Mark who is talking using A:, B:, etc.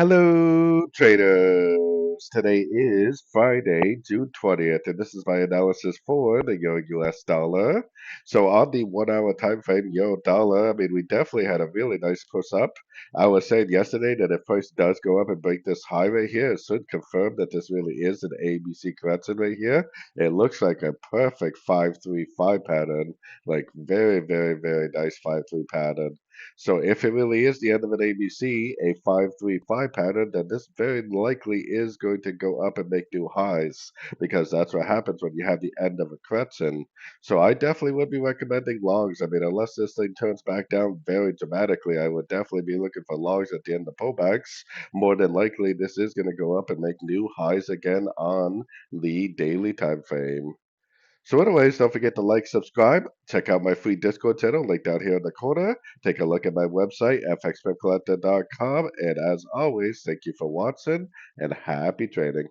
A: Hello, traders. Today is Friday, June 20th, and this is my analysis for the Euro US dollar. So on the 1 hour time frame, Euro dollar, we definitely had a really nice push up. I was saying yesterday that if price does go up and break this high right here, it should confirm that this really is an ABC correction right here. It looks like a perfect 5-3-5 pattern, like very, very, very nice 5-3 pattern. So if it really is the end of an ABC, a 5-3-5 pattern, then this very likely is going to go up and make new highs because that's what happens when you have the end of a correction. So I definitely would be recommending longs. Unless this thing turns back down very dramatically, I would definitely be looking for longs at the end of pullbacks. More than likely, this is going to go up and make new highs again on the daily time frame. So anyways, don't forget to like, subscribe, check out my free Discord channel, link down here in the corner. Take a look at my website, fxpipcollector.com. And as always, thank you for watching and happy trading.